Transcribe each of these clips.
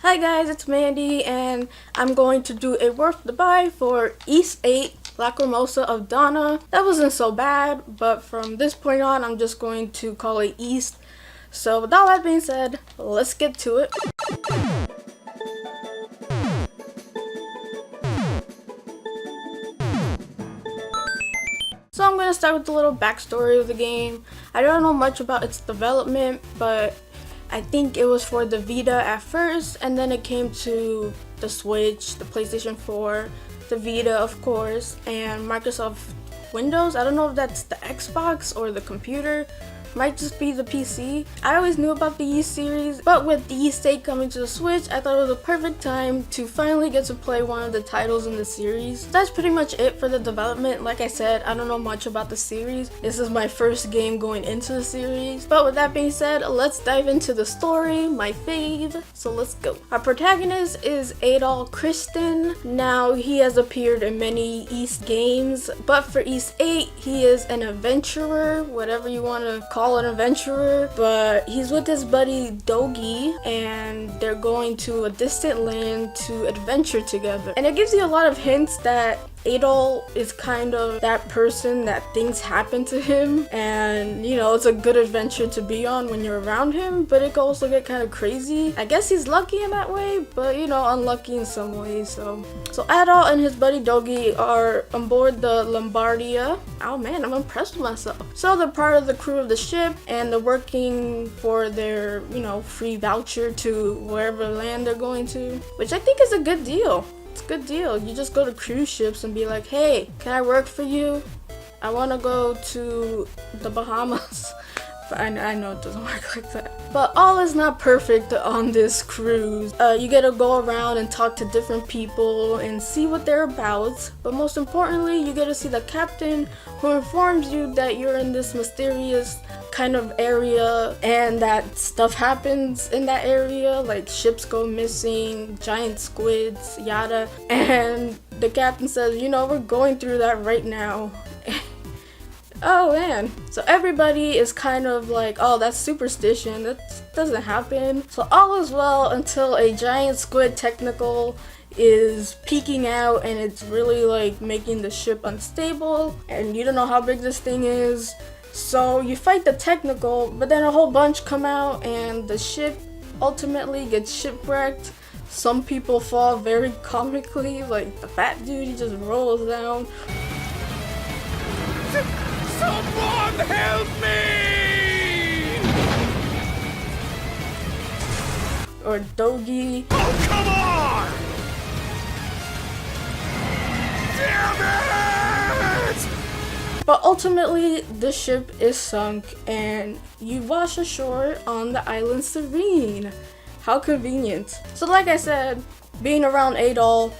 Hi guys, it's Mandy and I'm going to do a worth the buy for YSVIII Lacrimosa of Dana. That wasn't so bad, but from this point on I'm just going to call it East. So with all that being said, let's get to it. So I'm going to start with the little backstory of the game. I don't know much about its development, but I think it was for the Vita at first, and then it came to the Switch, the PlayStation 4, the Vita of course, and Microsoft Windows. I don't know if that's the Xbox or the computer. Might just be the PC. I always knew about the Yeast series, but with the YSVIII coming to the Switch, I thought it was a perfect time to finally get to play one of the titles in the series. That's pretty much it for the development. Like I said, I don't know much about the series. This is my first game going into the series. But with that being said, let's dive into the story, my fave. So let's go. Our protagonist is Adol Kristen. Now, he has appeared in many East games, but for YSVIII, he is an adventurer, whatever you want to call an adventurer, but he's with his buddy Dogi and they're going to a distant land to adventure together. And it gives you a lot of hints that Adol is kind of that person that things happen to him, and you know, it's a good adventure to be on when you're around him, but it can also get kind of crazy. I guess he's lucky in that way, but you know, unlucky in some ways. So Adol and his buddy Dogi are on board the Lombardia. Oh man, I'm impressed with myself. So they're part of the crew of the ship and they're working for their, you know, free voucher to wherever land they're going to, which I think is a good deal. It's a good deal. You just go to cruise ships and be like, hey, can I work for you? I want to go to the Bahamas. But I know it doesn't work like that. But all is not perfect on this cruise. You get to go around and talk to different people and see what they're about. But most importantly, you get to see the captain, who informs you that you're in this mysterious kind of area and that stuff happens in that area, like ships go missing, giant squids, yada. And the captain says, you know, we're going through that right now. Oh man. So everybody is kind of like, oh, that's superstition, that doesn't happen. So all is well until a giant squid technical is peeking out and it's really like making the ship unstable, and you don't know how big this thing is. So you fight the technical, but then a whole bunch come out and the ship ultimately gets shipwrecked. Some people fall very comically, like the fat dude, he just rolls down. Someone help me! Or Dogi. Oh, come on! Damn it! But ultimately, the ship is sunk and you wash ashore on the island Serene. How convenient. So like I said, being around Adol,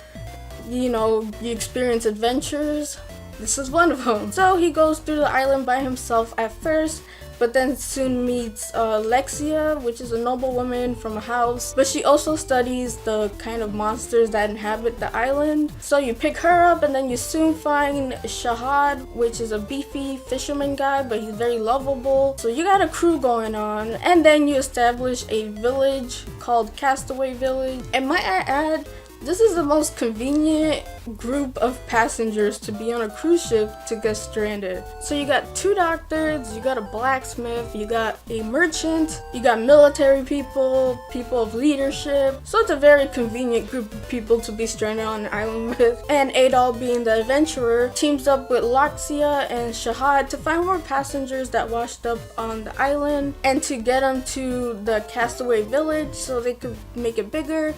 you know, you experience adventures. This is one of them. So he goes through the island by himself at first, but then soon meets Lexia, which is a noblewoman from a house, but she also studies the kind of monsters that inhabit the island. So you pick her up and then you soon find Shahad, which is a beefy fisherman guy, but he's very lovable. So you got a crew going on, and then you establish a village called Castaway Village. And might I add, this is the most convenient group of passengers to be on a cruise ship to get stranded. So you got 2 doctors, you got a blacksmith, you got a merchant, you got military people, people of leadership. So it's a very convenient group of people to be stranded on an island with. And Adol, being the adventurer, teams up with Lexia and Shahad to find more passengers that washed up on the island and to get them to the Castaway Village so they could make it bigger,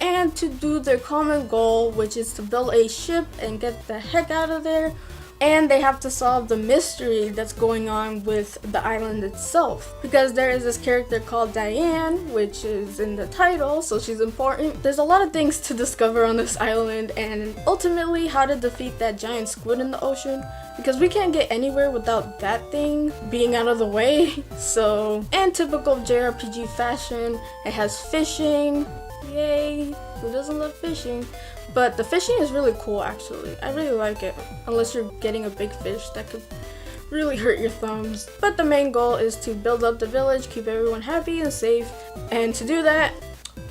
and to do their common goal, which is to build a ship and get the heck out of there. And they have to solve the mystery that's going on with the island itself, because there is this character called Diane, which is in the title, so she's important. There's a lot of things to discover on this island, and ultimately how to defeat that giant squid in the ocean, because we can't get anywhere without that thing being out of the way. So, and typical JRPG fashion, it has fishing. Yay, who doesn't love fishing? But the fishing is really cool actually. I really like it, unless you're getting a big fish that could really hurt your thumbs. But the main goal is to build up the village, keep everyone happy and safe, and to do that,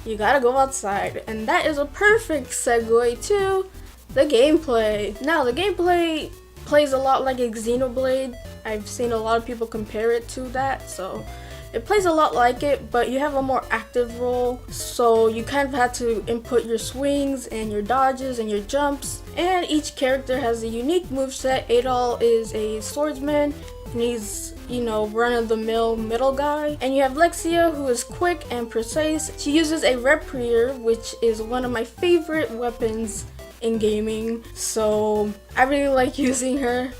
you gotta go outside. And that is a perfect segue to the gameplay. Now, the gameplay plays a lot like Xenoblade. I've seen a lot of people compare it to that, so it plays a lot like it, but you have a more active role, so you kind of have to input your swings and your dodges and your jumps, and each character has a unique moveset. Adol is a swordsman, and he's, you know, run-of-the-mill middle guy. And you have Lexia, who is quick and precise. She uses a rapier, which is one of my favorite weapons in gaming, so I really like using her.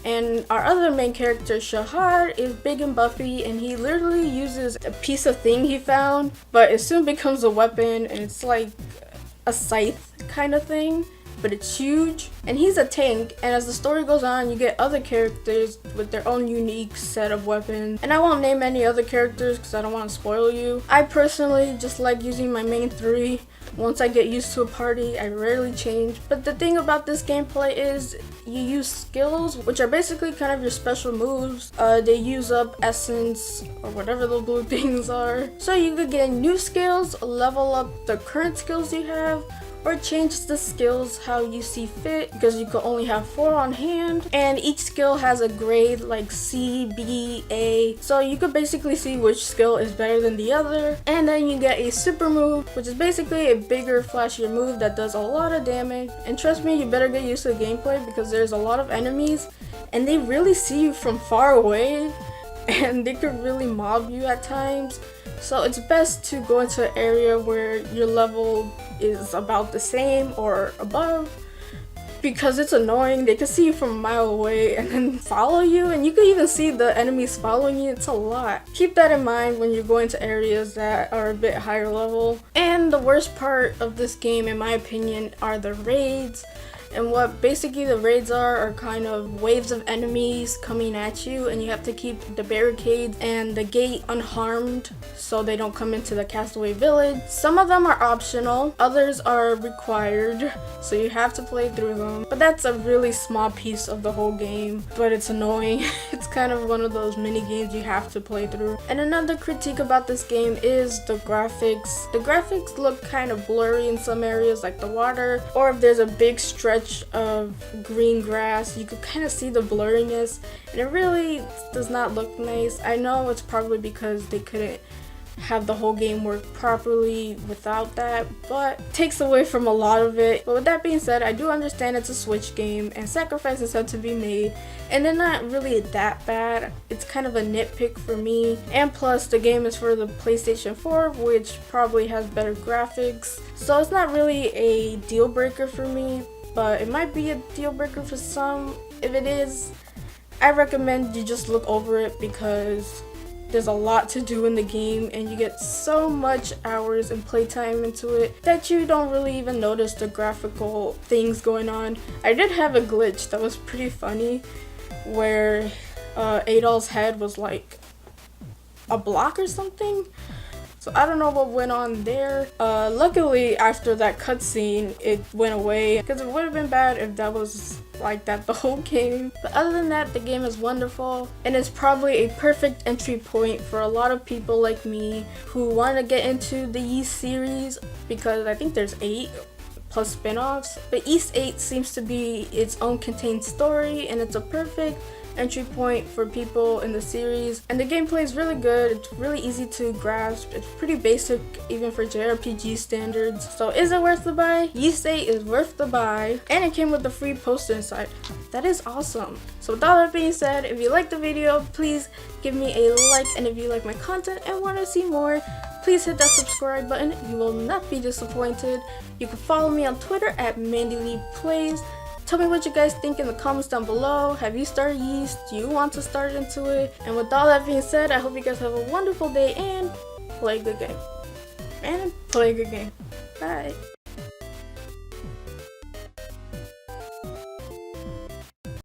And our other main character, Shahar, is big and buffy, and he literally uses a piece of thing he found, but it soon becomes a weapon, and it's like a scythe kind of thing, but it's huge. And he's a tank, and as the story goes on, you get other characters with their own unique set of weapons. And I won't name any other characters because I don't want to spoil you. I personally just like using my main three. Once I get used to a party, I rarely change. But the thing about this gameplay is you use skills, which are basically kind of your special moves. They use up essence or whatever the blue things are. So you could get new skills, level up the current skills you have, or change the skills how you see fit, because you could only have 4 on hand, and each skill has a grade like C, B, A, so you could basically see which skill is better than the other. And then you get a super move, which is basically a bigger, flashier move that does a lot of damage. And trust me, you better get used to the gameplay because there's a lot of enemies and they really see you from far away and they could really mob you at times. So it's best to go into an area where your level is about the same or above, because it's annoying. They can see you from a mile away and then follow you, and you can even see the enemies following you. It's a lot. Keep that in mind when you're going to areas that are a bit higher level. And the worst part of this game, in my opinion, are the raids. And what basically the raids are kind of waves of enemies coming at you, and you have to keep the barricades and the gate unharmed so they don't come into the castaway village. Some of them are optional, others are required, so you have to play through them. But that's a really small piece of the whole game, but it's annoying. It's kind of one of those mini games you have to play through. And another critique about this game is the graphics. The graphics look kind of blurry in some areas, like the water, or if there's a big stretch of green grass, you could kind of see the blurriness, and it really does not look nice. I know it's probably because they couldn't have the whole game work properly without that, but it takes away from a lot of it. But with that being said, I do understand it's a Switch game and sacrifices have to be made, and they're not really that bad. It's kind of a nitpick for me, and plus the game is for the PlayStation 4, which probably has better graphics, so it's not really a deal breaker for me, but it might be a deal breaker for some. If it is, I recommend you just look over it because there's a lot to do in the game and you get so much hours and playtime into it that you don't really even notice the graphical things going on. I did have a glitch that was pretty funny where Adol's head was like a block or something. So I don't know what went on there. Luckily, after that cutscene, it went away, because it would have been bad if that was like that the whole game. But other than that, the game is wonderful, and it's probably a perfect entry point for a lot of people like me who want to get into the Ys series, because I think there's 8 plus spin-offs. But Ys VIII seems to be its own contained story, and it's a perfect entry point for people in the series. And the gameplay is really good. It's really easy to grasp. It's pretty basic even for JRPG standards. So is it worth the buy? Ys VIII is worth the buy, and it came with a free poster inside. That is awesome. So with all that being said, if you liked the video, please give me a like, and if you like my content and want to see more, please hit that subscribe button. You will not be disappointed. You can follow me on Twitter at MandyLeePlays. Tell me what you guys think in the comments down below. Have you started Ys? Do you want to start into it? And with all that being said, I hope you guys have a wonderful day and play a good game. Bye.